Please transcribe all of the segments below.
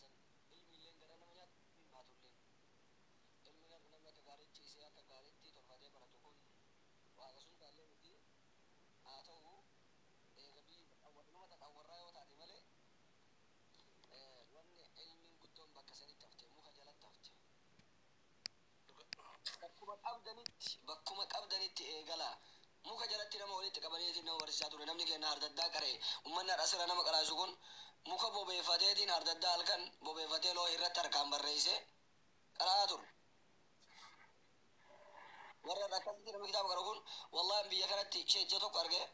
san ilmiilleen gara nama nyaatu baatulleen ilmi nama akka gaariitti isee akka gaariitti tolfatee baratu kun waaqa sun baallee miti haa ta'u eegabii nama xaxawwarraa yoo taate malee wanni ilmiin guddoon bakka sanitti hafte muka jalatti hafte bakkuma qabdanitti eegalaa muka jalatti nama walitti qabaniitiin nama barsiisaa ture namni keenya hardaddaa qaree ummanni asira nama qaraasu kun muka bobeeffateetiin hardaddaa halkan bobeeffatee loo irratti harkaan barreesse qaraa ture warra akkasitti namni kitaaba qara kun wallahi biyya kanatti sheejja tokko argee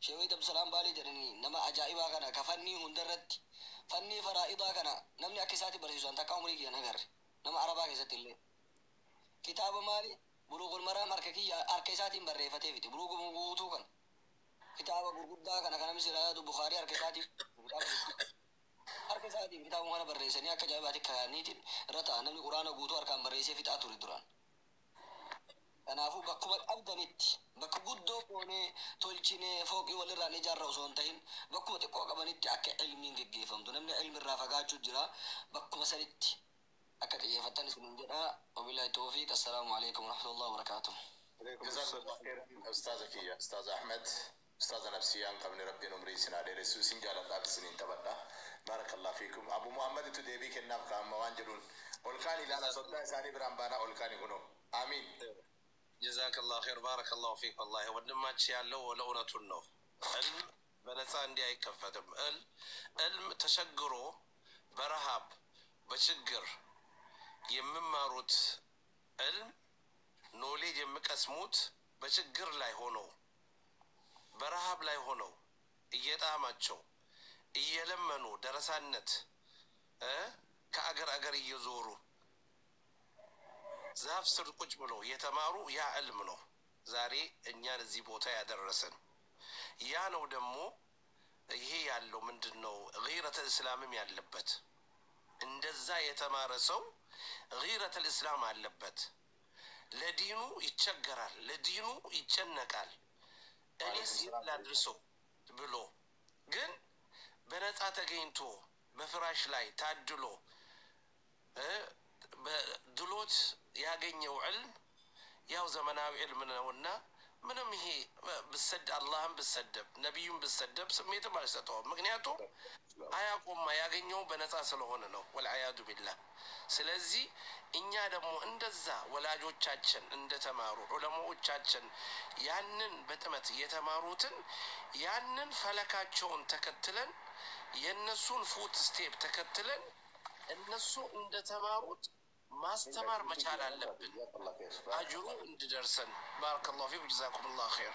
sheewii dabsalaam baalii jedhanii nama ajaa'ibaa kana ka fannii hundarratti fannii faraa'idaa kana namni akka isaatti barsiisan takka umurii kiyyan agarre nama arabaa keessatti illee kitaaba maali buluugul maraam harka isaatiin barreeffatee fiti buluugul guutuu kan kitaaba gurguddaa kana kanam siraatu bukhaarii harka isaatiin kitaaba kana barreessanii akka ajaa'ibaatti kaaniitiin irra ta'a namni quraana guutuu harkaan barreessee fixaa ture duraan kanaafuu bakkuma qabdanitti bakka guddoo qoonee tolchinee fooqii walirraan ijaarra osoo hin ta'in bakkuma xiqqoo qabanitti akka ilmiin geggeeffamtu namni ilmirraa fagaachuu jira bakkuma sanitti akka xiyyeeffattan isinin jedha wabillahi tawfiiq assalaamu alaykum warahmatullahi wabarakatuh جزاك الله خير أستاذ كيا أستاذ أحمد أستاذ نفسيان قبل ربي نمري سنادي رسوسين جالت أب سنين تبدا بارك الله فيكم أبو محمد تدبي كناب كام موانجلون أولكاني لا صدق ساني برامبانا أولكاني كنو آمين جزاك الله خير بارك الله فيك والله ودما تشيالو ولا أونتونو علم بنسان دي أي كفتم علم تشجرو برهاب بشجر يمماروت علم ኖሌጅ የምቀስሙት በችግር ላይ ሆነው በረሃብ ላይ ሆነው እየጣማቸው እየለመኑ ደረሳነት ከአገር አገር እየዞሩ ዛፍ ስር ቁጭ ብለው የተማሩ ያ ዕልም ነው ዛሬ እኛን እዚህ ቦታ ያደረሰን ያ ነው ደግሞ ይሄ ያለው ምንድነው غيرة الاسلام ያለበት እንደዛ የተማረ ሰው غيرة الاسلام አለበት ለዲኑ ይቸገራል ለዲኑ ይጨነቃል እኔስ ይላድርሶ ብሎ ግን በነጻ ተገኝቶ በፍራሽ ላይ ታድሎ በድሎት ያገኘው ዕልም ያው ዘመናዊ ዕልም ነውና ምንም ይሄ በሰድ አላህን በሰደብ ነብዩን በሰደብ ስሜትም አልሰጠውም ምክንያቱም አያቆም ያገኘው በነጻ ስለሆነ ነው ወልዓያዱ ቢላህ ስለዚህ እኛ ደግሞ እንደዛ ወላጆቻችን እንደተማሩ ዑለማዎቻችን ያንን በጥመት የተማሩትን ያንን ፈለካቸውን ተከትለን የነሱን ፉት ስቴፕ ተከትለን እነሱ እንደተማሩት ማስተማር መቻል አለብን አጅሩ እንድደርሰን ባረከላሁ ፊክ ጀዛኩሙላሁ ኸይር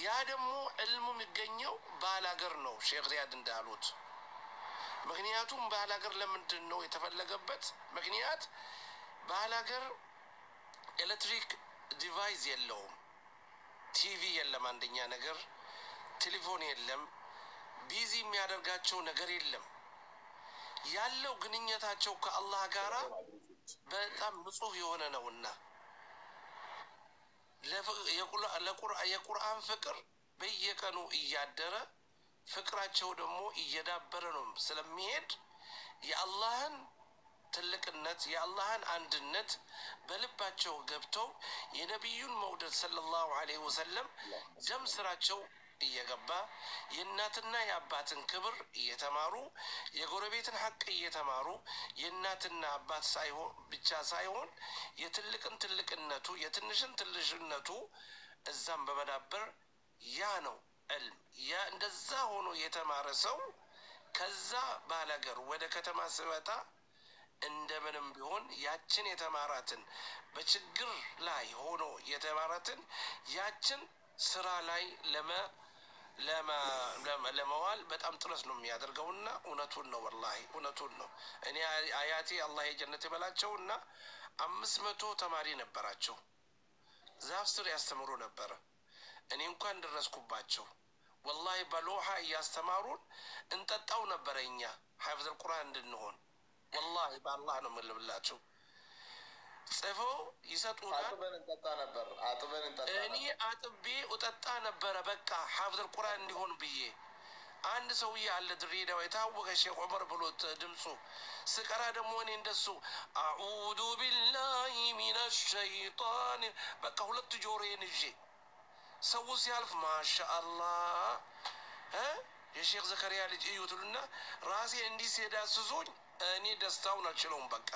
ያ ደግሞ ዕልሙ የሚገኘው ባላገር ነው ሼክ ሪያድ እንዳሉት ምክንያቱም ባላገር ለምንድን ነው የተፈለገበት ምክንያት ባላገር ኤሌክትሪክ ዲቫይስ የለውም ቲቪ የለም አንደኛ ነገር ቴሌፎን የለም ቢዚ የሚያደርጋቸው ነገር የለም ያለው ግንኙነታቸው ከአላህ ጋራ በጣም ንጹህ የሆነ ነውና የቁርአን ፍቅር በየቀኑ እያደረ ፍቅራቸው ደግሞ እየዳበረ ነው ስለሚሄድ የአላህን ትልቅነት የአላህን አንድነት በልባቸው ገብተው የነብዩን መውደድ ሰለላሁ ዐለይሂ ወሰለም ደም ስራቸው እየገባ የእናትና የአባትን ክብር እየተማሩ የጎረቤትን ሐቅ እየተማሩ የእናትና አባት ሳይሆን ብቻ ሳይሆን የትልቅን ትልቅነቱ የትንሽን ትንሽነቱ እዛም በመዳበር ያ ነው ዕልም ያ እንደዛ ሆኖ የተማረ ሰው ከዛ ባላገር ወደ ከተማ ሲመጣ እንደምንም ቢሆን ያችን የተማራትን በችግር ላይ ሆኖ የተማራትን ያችን ስራ ላይ ለማዋል በጣም ጥረት ነው የሚያደርገውና እውነቱን ነው والله እውነቱን ነው እኔ አያቴ አላህ የጀነት ይበላቸውና 500 ተማሪ ነበራቸው ዛፍ ስር ያስተምሩ ነበር እኔ እንኳን ደረስኩባቸው والله በሎሃ ያስተማሩን እንጠጣው ነበርኛ حافظ القرآن እንድንሆን والله بالله ነው መልብላቸው ጽፈው ይሰጡና አጥበን እንጠጣ እኔ አጥቤ ወጣጣ ነበር በቃ حافظ القرآن እንዲሆን ብዬ አንድ ሰውዬ አለ ድሬዳዋ የታወቀ ሼክ ዑመር ብሎት ድምፁ ስቀራ ደግሞ እኔ እንደሱ አዑዙ ቢላሂ ሚነ ሸይጣን በቃ ሁለት ጆሮዬን ይዤ ሰው ሲያልፍ ማሻአላህ የሼክ ዘከሪያ ልጅ እዩትሉና ራሴ እንዲህ ሲዳስሱኝ እኔ ደስታውን አልችለውም። በቃ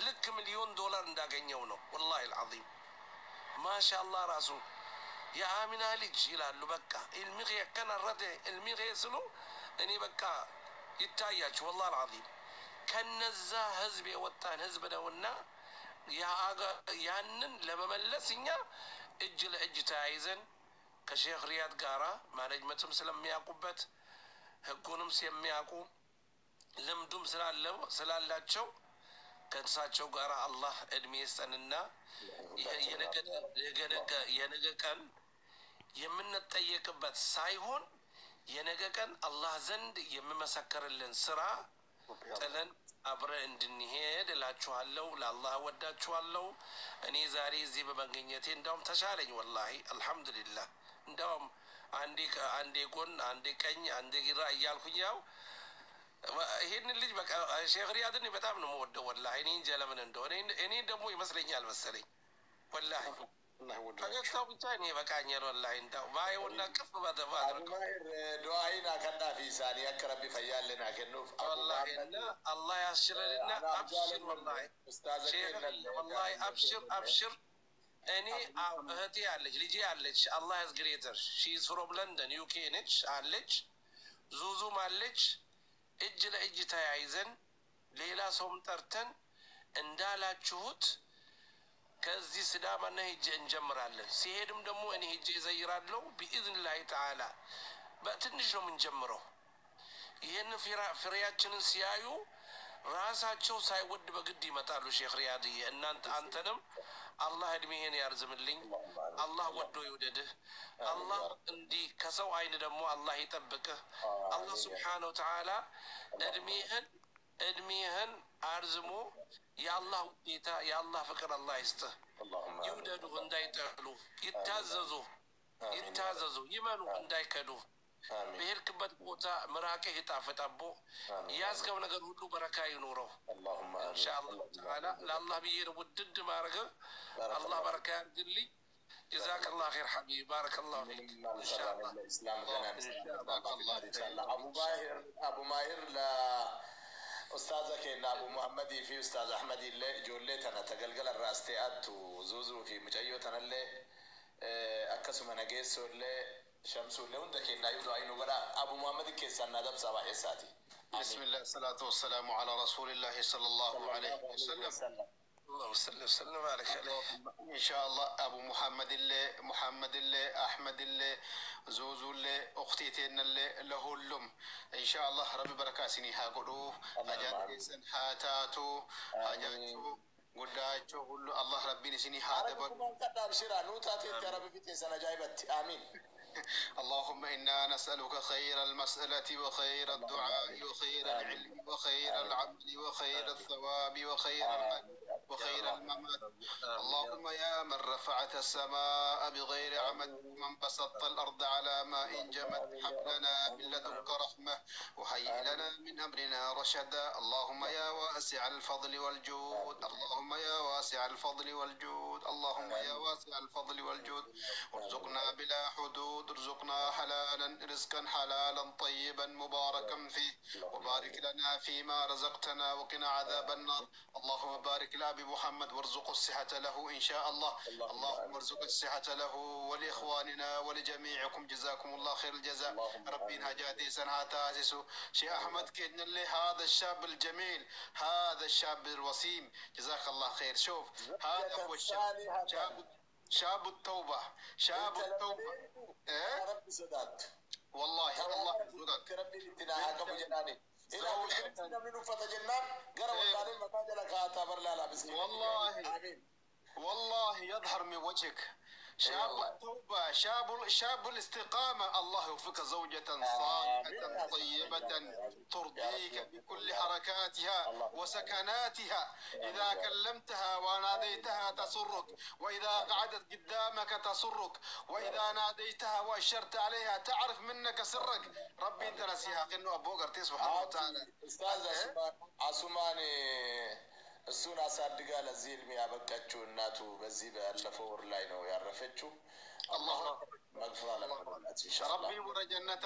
ልክ $1,000,000 እንዳገኘው ነው ወላሂ العظيم ማሻአላህ ራሱ የአሚና ልጅ ይላሉ። በቃ ኢልሚህ ከነረደ ኢልሚህ ስሉ እኔ በቃ ይታያችሁ ወላሂ العظيم ከነዛ ህዝብ የወጣን ህዝብ ነውና ያንን ለመመለስ እኛ እጅ ለእጅ ተያይዘን ከሼክ ሪያድ ጋራ ማኔጅመንትም ስለሚያውቁበት ህጉንም ስለሚያውቁ ልምዱም ስላላቸው ከእሳቸው ጋር አላህ እድሜ ይስጠንና የነገ ቀን የምንጠየቅበት ሳይሆን የነገ ቀን አላህ ዘንድ የሚመሰክርልን ስራ ጥለን አብረን እንድንሄድ እላችኋለሁ። ለአላህ ወዳችኋለሁ። እኔ ዛሬ እዚህ በመገኘቴ እንዳውም ተሻለኝ ወላሂ አልሐምዱሊላህ። እንዳውም አንዴ ጎን አንዴ ቀኝ አንዴ ግራ እያልኩኝ ያው ይሄንን ልጅ በቃ ሼክ ሪያድን በጣም ነው የምወደው ወላሂ። እኔ እንጃ ለምን እንደሆነ እኔ ደግሞ ይመስለኛል መሰለኝ ወላሂ ፈገግታው ብቻ እኔ በቃኛል ወላሂ። እንዳው ባየውና ቅፍ ባደረገው ዱዓይና ከናፊ ሳኒ ያከረብ ፈያለና ከኑፍ ወላሂ እና አላህ ያስችለንና አብሽር ወላሂ ሼክ ወላሂ አብሽር እኔ እህቴ አለች ልጄ አለች አላህ ያዝግሬተር ሺ ኢዝ ፍሮም ለንደን ዩኬ ነች አለች ዙዙም አለች እጅ ለእጅ ተያይዘን ሌላ ሰውም ጠርተን እንዳላችሁት ከዚህ ስዳማና ሄጄ እንጀምራለን። ሲሄድም ደግሞ እኔ ሄጄ ዘይራለሁ بإذنላህ ተዓላ። በትንሽ ነው የምንጀምረው። ይሄን ፍሬያችንን ሲያዩ ራሳቸው ሳይወድ በግድ ይመጣሉ። ሼክ ሪያድ እናንተ አንተንም አላህ እድሜህን ያርዝምልኝ፣ አላህ ወዶ ይውደድህ፣ አላህ እንዲህ ከሰው አይን ደግሞ አላህ ይጠብቅህ። አላህ ሱብሓነሁ ወተዓላ እድሜህን አርዝሞ የአላህ ውዴታ የአላህ ፍቅር አላህ ይስጥህ። ይውደዱህ እንዳይጠሉ፣ ይታዘዙ ይመኑ እንዳይከዱ። በሄድክበት ቦታ ምራቅህ ይጣፍጣቦ ያዝከው ነገር ሁሉ በረካ ይኖረው ኢንሻአላህ ተዓላ። ለአላህ ብዬ ነው ውድድ ማድረግ። አላህ በረካ ያድርግልኝ። جزاك الله خير حبيبي بارك الله فيك ان شاء الله. الاسلام غنى ان شاء الله. ابو ماهر لا استاذك ان ابو محمد في استاذ احمد اللي جولتنا تقلقل الراستيات وزوزو في مجيوتنا اللي اكسم نجيس اللي شمسو اللي عندك ان يدعو عينه بلا ابو محمد كيسنا دب صباح الساتي. بسم الله الصلاة والسلام على رسول الله صلى الله عليه وسلم. اللهم صل وسلم عليك ان شاء الله. ابو محمد اللي احمد اللي زوزو اللي اختيتين اللي لهولم ان شاء الله ربي بركاسني هاقولو اجانيسن حاتاتو اجانيسو قداچو كله الله ربي نسني هذا قدام شرا نوتات يا ربي في سنه جايبت امين. اللهم إنا نسألك خير المسألة وخير الدعاء وخير العلم وخير العمل وخير الثواب وخير الأجر وخير الممات. اللهم يا من رفعت السماء بغير عمد ومن بسطت الأرض على ماء جمد هب لنا من لدنك رحمة وهيئ لنا من أمرنا رشدا. اللهم يا واسع الفضل والجود اللهم يا واسع الفضل والجود اللهم يا واسع الفضل والجود ارزقنا بلا حدود ارزقنا حلالا رزقا حلالا طيبا مباركا فيه وبارك لنا فيما رزقتنا وقنا عذاب النار. اللهم بارك لأبي محمد وارزق الصحة له إن شاء الله. اللهم ارزق الصحة له ولإخواننا ولجميعكم جزاكم الله خير الجزاء. ربي هجاتي سنها تاسسو شيخ أحمد كإن اللي هذا الشاب الجميل هذا الشاب الوسيم جزاك الله خير. شوف هذا هو شاب التوبة شاب التوبة يا رب سداد والله الله سداد ربي تناها كم جناني إلى كنا منو فتجنان قرأ وقالين مكان لك هاتبر لا بسم والله والله يظهر من وجهك شاب التوبة، شاب الاستقامة. الله يوفقك زوجة صالحة طيبة ترضيك بكل حركاتها وسكناتها. إذا كلمتها وناديتها تسرك، وإذا قعدت قدامك تسرك، وإذا ناديتها وأشرت عليها تعرف منك سرك. ربي انت نسيها قنو أبو قرتي سبحانه وتعالى. أستاذ عثماني እሱን አሳድጋ ለዚህ እድሜ ያበቃችው እናቱ በዚህ ባለፈው ወር ላይ ነው ያረፈችው። አላሁ መግፈራ ለማለት ኢንሻአላህ ረቢ ወረ ጀነታ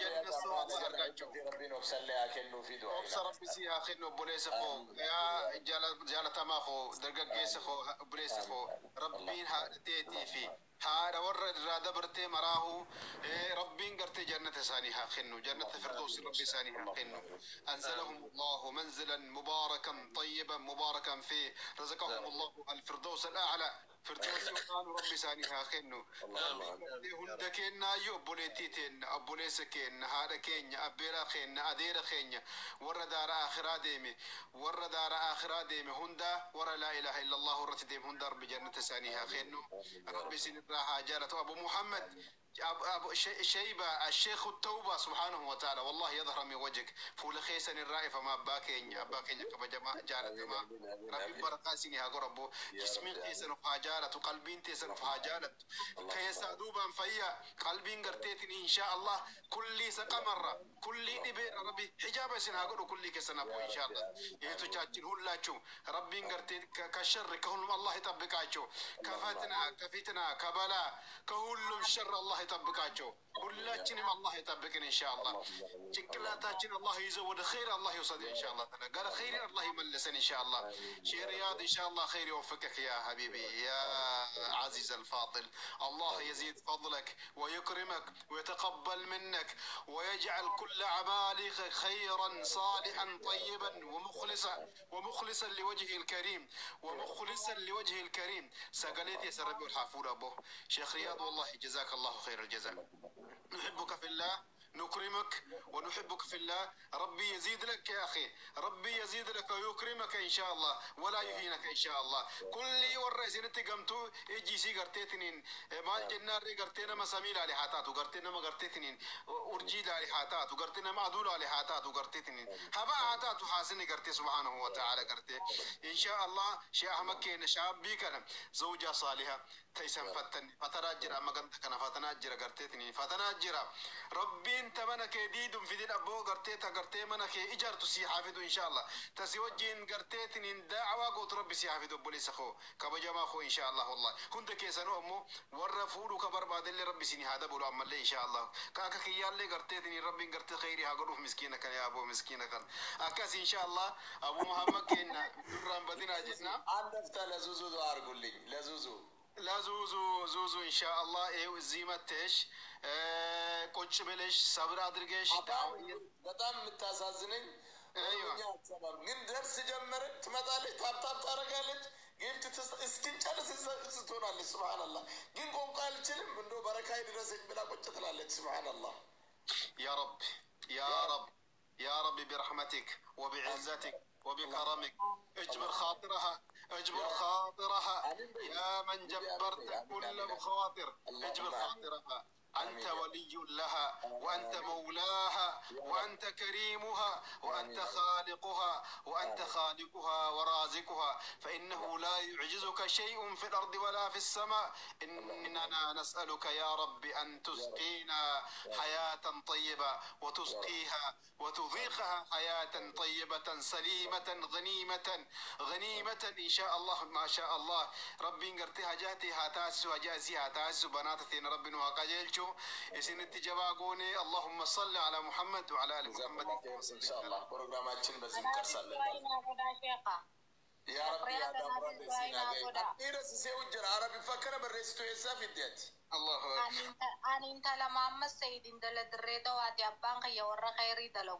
ጀነት ሰው አርጋቸው ረቢ ነው ሰለ ያከኑ في دعاء ربي سي اخنو بوليسخو يا جالتما خو درغغيسخو بوليسخو ربي هاتيتي في هذا ورد رادا برتي مراه ربي قرتي جنة ثانيها خنو جنة فردوس ربي ثانيها خنو أنزلهم الله منزلا مباركا طيبا مباركا فيه رزقهم الله الفردوس الأعلى فردوس وقال ربي ثانيها خنو هندكين يو بوليتيتين أبوليسكين هذا كينيا أبيرا خينيا أديرا خينيا ورد دار آخرا ديمي ورد دار آخرا ديمي هندا ورا لا إله إلا الله ورد ديم هندا ربي جنة ثانيها خنو ربي سنت راح جالت أبو محمد أبو شيبة الشيخ التوبة سبحانه وتعالى والله يظهر من وجهك فول خيسن الرائي فما باكين كما جماعة جالت ما ربي برقاسيني ها قربو جسمي خيسن فهاجالت وقلبين تيسن فهاجالت كيسا دوبا فيا قلبين قرتيتني إن شاء الله كل سقمرة كل نبير ربي حجابة سنها قروا كل كسنا أبو إن شاء الله يهتو جاتين هلاچو ربي قرتيت كشر كهلم الله يطبقاچو كفتنا كبلا كهلم شر الله يطبقاچو كلاتنا الله يطبقنا إن شاء الله ጭንቅላታችን الله يزود خير الله يوصل إن شاء الله تعالى قال خير الله يملسن إن شاء الله شيء رياض إن شاء الله خير يوفقك يا حبيبي يا عزيز الفاضل الله يزيد فضلك ويكرمك ويتقبل منك ويجعل كل أعمالك خيرا صالحا طيبا ومخلصا لوجهه الكريم ومخلصا لوجهه الكريم سقليت يا سربي والحافور أبو شيخ رياض والله جزاك الله خير الجزاء نحبك في الله نكرمك ونحبك في الله ربي يزيد لك يا أخي ربي يزيد لك ويكرمك إن شاء الله ولا يهينك إن شاء الله كل والرئيسين تقمتو إجي سي قرتيتنين ما الجنار قرتينا ما سميل على حاتات وقرتينا ما قرتيتنين أرجيد على حاتات وقرتينا ما عدول على حاتات وقرتيتنين هبا حاتات وحاسني قرتي سبحانه وتعالى قرتي إن شاء الله شيء أحمد كينا شاب بيكنا زوجة صالحة تيسن فتناجر أما قلت كنا فتناجر قرتيتني فتناجر ربي انت منك ديد في دين أبو قرتيتا قرتي منك إجار تسي حافظ إن شاء الله تسيوجين قرتيتني دعوة قوت ربي سي حافظ بوليس أخو كبجما أخو إن شاء الله والله كنت كيسانو أمو ورفولو كبر بعد اللي ربي سيني هذا بولو أما اللي إن شاء الله كاكا كيال لي قرتيتني ربي قرتي خيري هقروف مسكينك يا أبو مسكينك أكاس إن شاء الله أبو محمد كينا نرام بدنا جسنا عندك لزوزو دوار قولي لزوزو لا زوزو إن شاء الله إيه وزيمتش ቁጭ ብለሽ ሰብር አድርገሽ በጣም የምታሳዝነኝ ግን ደርስ ጀመረ ትመጣለች ታብታብ ታረጋለች ጊፍት እስኪንጨርስ ትሆናለች ሱብሃንአላህ ግን ቆንቋ አልችልም እንዶ በረካ ይድረሰኝ ብላ ቁጭ ትላለች ሱብሃንአላህ يا رب يا رب يا رب برحمتك وبعزتك وبكرمك اجبر خاطرها اجبر خاطرها يا من جبرت كل الخواطر اجبر خاطرها أنت ولي لها وأنت مولاها وأنت كريمها وأنت خالقها ورازقها فإنه لا يعجزك شيء في الأرض ولا في السماء إننا نسألك يا رب أن تسقينا حياة طيبة وتسقيها وتذيقها حياة طيبة سليمة غنيمة إن شاء الله ما شاء الله ربي نقرتها جاتي هاتاس وجازي هاتاس بناتتين ربنا وقجلشو إسن التجابوني اللهم صل على محمد وعلى آل محمد إن شاء الله برنامجنا بزين كرسال يا رب يا دابر سينا إيرس سيوجر عربي فكر بالريستو يسافي دياتي الله أن أنت لما أمس سيد إن دل الريدة واتي أبانك يورا خيري دلو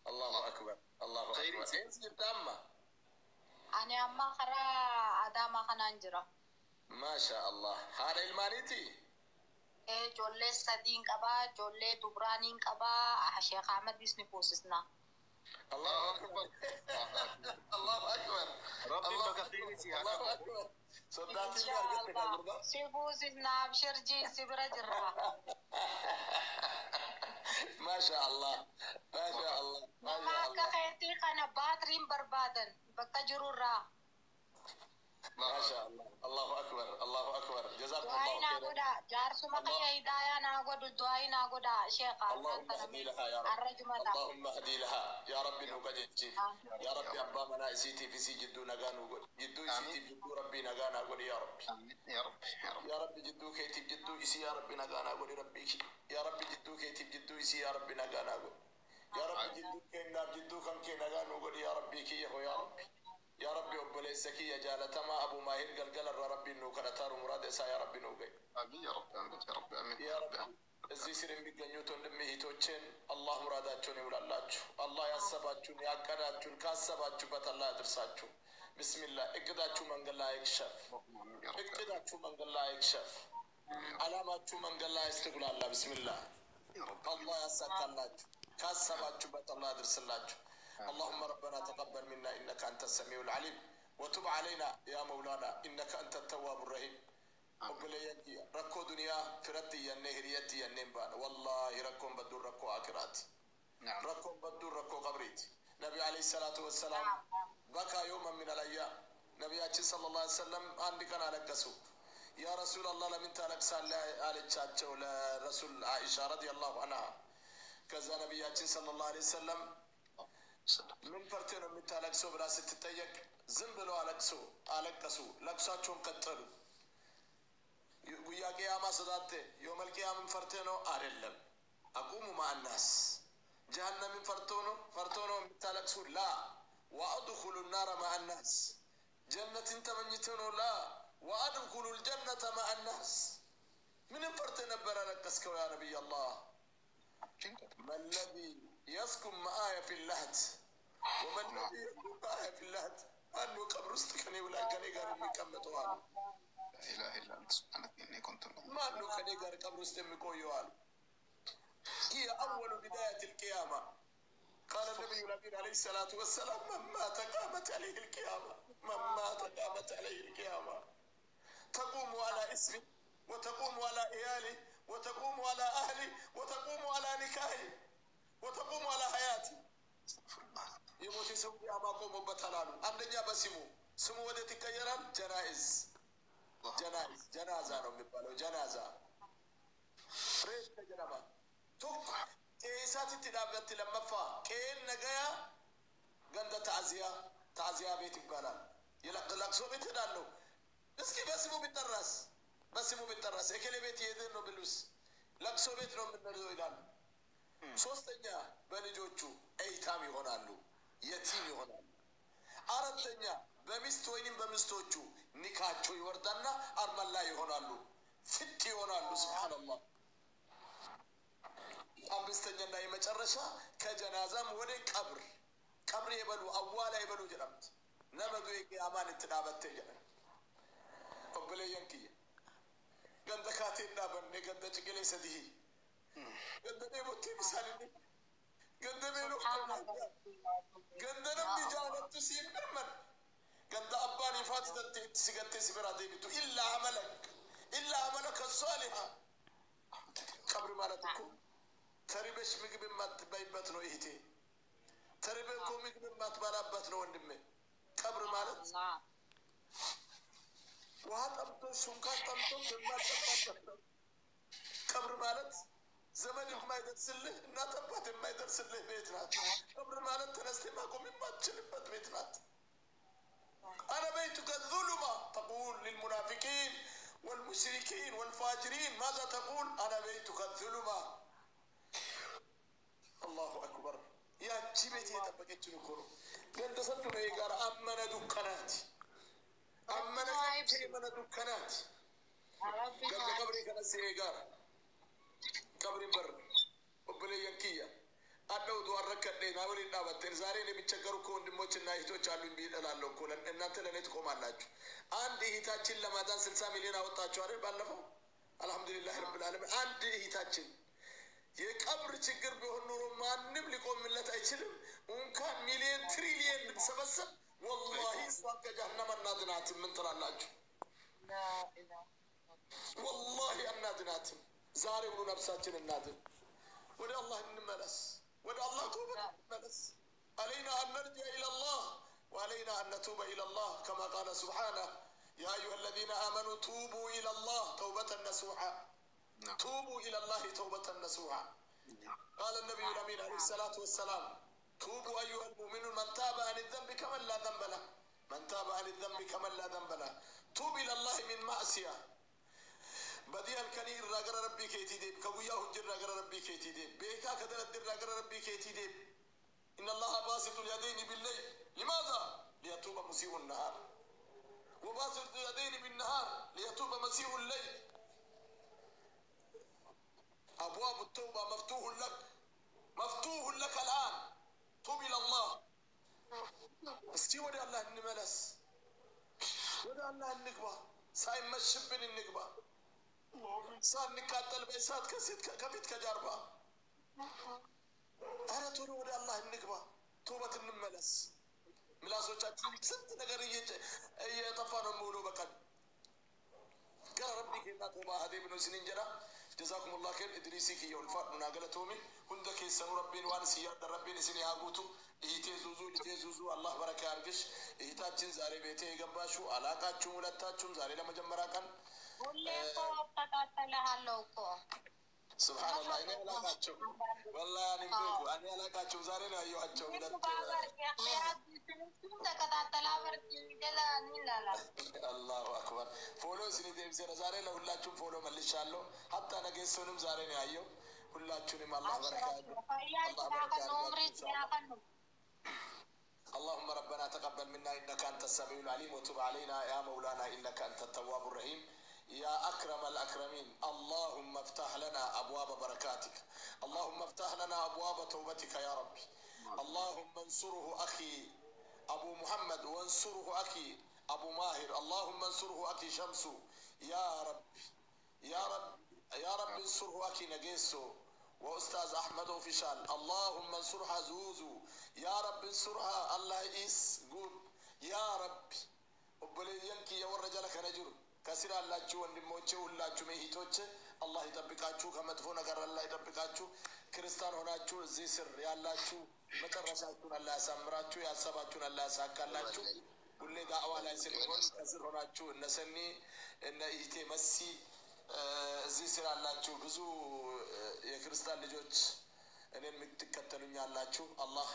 الله أكبر الله أكبر سيد أما أنا أما خرا أداما خنانجرا ما شاء الله هذا المانيتي جولة سدين كبا جولة دبرانين كبا شيخ أحمد بسني فوسسنا الله أكبر الله أكبر ربي بكثير سيها الله أكبر إن صدقتي شاء الله سيبوس الناب شرجي سبرة جرة ما شاء الله ما شاء الله ما شاء ما الله كخيتي كنا باترين بربادن بكتجروا را ما شاء الله الله أكبر الله أكبر جزاكم دعائنا الله خيرا قدا جارس ما كي هدايا ناقود دعائنا قدا شيخ اللهم اهدي لها يا رب الرجمة اللهم اهدي لها يا رب نوجدتي يا رب أبا منا سيتي في جدو نجانو جدو سيتي جدو ربي نجانا قولي يا رب يا رب يا رب يا رب جدو كيتي جدو إسي يا رب نجانا قولي ربي يا رب جدو كيتي جدو إسي يا رب نجانا قولي يا رب جدو كنا جدو كم كنا نجانو قولي يا ربي كي يا رب يا ربي أبلي سكي يا جالتما أبو ماهر قال ربي نوكنا تارو مراد إسا يا ربي نوجي آمين يا رب آمين يا رب آمين يا رب እዚህ ስር የሚገኙትን እህቶችን አላህ ሙራዳችሁን ይሙላላችሁ። አላህ ያሰባችሁን ያቀዳችሁን ካሰባችሁበት አላህ ያድርሳችሁ። ቢስሚላህ እቅዳችሁ መንገድ ላይ አይክሸፍ። እቅዳችሁ መንገድ ላይ አይክሸፍ። አላማችሁ መንገድ ላይ አይስተጉላላ። ቢስሚላህ አላህ ያሳካላችሁ። ካሰባችሁበት አላህ ያድርስላችሁ። اللهم ربنا تقبل منا إنك أنت السميع العليم وتب علينا يا مولانا إنك أنت التواب الرحيم وبلينتي ركو دنيا فرتي النهريتي النبان والله ركون بدور ركو آخرات نعم ركون بدور ركو قبريت نبي عليه الصلاة والسلام بكى يوما من الأيام نبي صلى الله عليه وسلم عندك أنا لكسو يا رسول الله لمن تلك سال على تشاتشو لرسول عائشة رضي الله عنها كذا نبي صلى الله عليه وسلم من فرتين من تلك سو بلا ستتيك زنبلو على كسو لكساتشون قتلوا ويا قيامة صداتي يوم القيامة فرتينو أرلم أقوم مع الناس جهنم فرتونو متالكسو لا وأدخل النار مع الناس جنة تمنيتونو لا وأدخل الجنة مع الناس من فرتنا برالك كسكو يا نبي الله ما الذي يسكن معاي في اللهد وما الذي يسكن معاي في اللهد أنه قبرستكني ولا كني قال مكمتوا لا إله إلا أنت سبحانك إني كنت ما أنه كني قال قبرستكني كويوال هي أول بداية القيامة قال النبي الأمين عليه الصلاة والسلام من مات قامت عليه القيامة من مات قامت عليه القيامة تقوم على اسمي وتقوم على عيالي وتقوم على أهلي وتقوم على نكاحي وتقوم على حياتي يموت يسوي أماكم وبتلالو عندنا بسمو سمو ودتي كيران جنازة نوم يبالو جنازة ريت تجربة توك كيسات تدابت لما فا كين نجايا عند تعزية بيت يبالا يلقى سو بيت دالو اسكي بسمو بالتراس اكل بيت يدين نو بلوس لقسو بيت نو من يدان ሶስተኛ በልጆቹ አይታም ይሆናሉ የቲም ይሆናሉ አራተኛ በሚስት ወይንም በሚስቶቹ ኒካቸው ይወርዳና አርመላ ይሆናሉ ፍት ይሆናሉ ሱብሃንአላህ አምስተኛና የመጨረሻ ከጀናዛም ወደ ቀብር ይበሉ አዋላ ይበሉ ጀራምት ነመዱ የቂያማን ተዳበተ ይላል ወበለየንኪ ገንዘካቴና በነ ገንዘ ጭቅሌ ሰዲህ ገንዘቤ ቦቴ ሚሳልኒ ገንዘቤ ነው ገንዘንም ቢጃለቱ ሲምርመን ገንዘ አባን ይፋት ሲገቴ ሲበራ ደቢቱ ኢላ አመለከ ሷሊሃ ቀብር ማለት እኮ ተሪበሽ ምግብ የማትበይበት ነው እህቴ ተሪበ እኮ ምግብ የማትበላበት ነው ወንድሜ ቀብር ማለት ውሃ ጠምቶ ሹንካት ጠምቶ የማትጠጣበት ነው ቀብር ማለት ዘመድ የማይደርስልህ እናት አባት የማይደርስልህ ቤት ናት ቀብር ማለት ተነስተህ ማቆም የማትችልበት ቤት ናት أنا بيتك الظلمة تقول للمنافقين والمشركين والفاجرين ماذا تقول أنا بيتك الظلمة الله أكبر يا جبتي تبقيت نكرو قد صدقوا يقار أمنا دكانات أمنا دكانات قد قبري كان سيقار قبري بر وبلي ينكية أنا ودوار ركض لنا ولينا بتر زارين بيتشكروا كون دموجنا يهتو چالون بيد لالو كولن إن أنت لنيت كوم علاج عندي هتاچين لما دان سلسة مليون أو تاچواري بالله الحمد لله رب العالمين عندي هتاچين يقبر چكر بيهون نورو ما نملكو ملة أيشلم ونكا مليون تريليون بتسبسب والله سواك جهنم النادنات من طلعلاج لا إله والله النادنات زاري ونو نفساتنا النادن ودي الله نملس ودي الله توبة نملس علينا أن نرجع إلى الله وعلينا أن نتوب إلى الله كما قال سبحانه يا أيها الذين آمنوا توبوا إلى الله توبة نصوحا توبوا إلى الله توبة نصوحا قال النبي الأمين عليه الصلاة والسلام توبوا أيها المؤمنون من تاب عن الذنب كمن لا ذنب له من تاب عن الذنب كمن لا ذنب له توب إلى الله من معصية بدي الكنير راجر ربي كيتي ديب كويا هجر راجر ربي كيتي ديب بيكا كدر الدر راجر ربي كيتي ديب إن الله باسط اليدين بالليل لماذا؟ ليتوب مسيء النهار وباسط اليدين بالنهار ليتوب مسيء الليل أبواب التوبة مفتوح لك الآن توب إلى الله استي ودي الله النملس ودي الله النقبة سايم مشبن النقبة صار نكاتل بيسات كفيت كجاربة أنا تقول ودي الله النقبة توبة النملس ملاسوچاችን ስንት ነገር እየጠፋ ነው ሙሉ በቀን قال ربي كنا توبة هذه بنو سنين جرا جزاكم الله خير إدريسي كي يولفا مناقلتومي هندك يسمو ربين وانسيا در ربين سني هاقوتو إيتي زوزو الله بركة أرقش إيتاتشن زاري بيتي يقباشو علاقاتشو ملتاتشو زاري لما جمرا كان سبحان الله أنا علاقاتشو والله أنا مبوكو أنا علاقاتشو زاري نا أيوهاتشو الله أكبر فولو سني ديم سير زاري له الله تشوف فولو ملش الله حتى أنا جيت سونم زاري نا أيو الله تشوني الله بركة اللهم ربنا تقبل منا إنك أنت السميع العليم وتب علينا يا مولانا إنك أنت التواب الرحيم يا أكرم الأكرمين اللهم افتح لنا أبواب بركاتك اللهم افتح لنا أبواب توبتك يا ربي اللهم انصره أخي أبو محمد وانصره أخي أبو ماهر اللهم انصره أخي شمسو يا رب انصره أخي نجيسو وأستاذ أحمد وفشال اللهم انصرها زوزو يا رب انصرها الله إيس قول يا رب وبلي ينكي يا ورجالك نجر كسر الله جو ونموتشو الله جو ميهيتوتش الله يطبقاتشو كما تفونا قرر الله يطبقاتشو كريستان هناتشو زي سر يا الله شو مترشاتشون الله سامراتشو يا سباتشون الله ساكالاتشو كل دعوة لا يسلمون كسر هناتشو نسني إن إيتي مسي زي سر الله شو بزو يا كريستان لجوج إن المتكتلون يا الله شو الله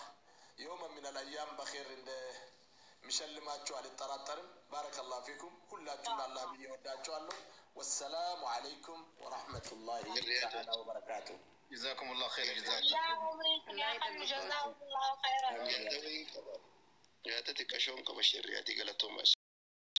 يوم من الأيام بخير إن مشلماتشو على التراترم بارك الله فيكم كلاتكم الله بيه وداتشو الله والسلام عليكم ورحمة الله تعالى وبركاته جزاكم الله خير جزاكم جزاكم الله خيرا يا تتكشون كبشر يا تقلتهم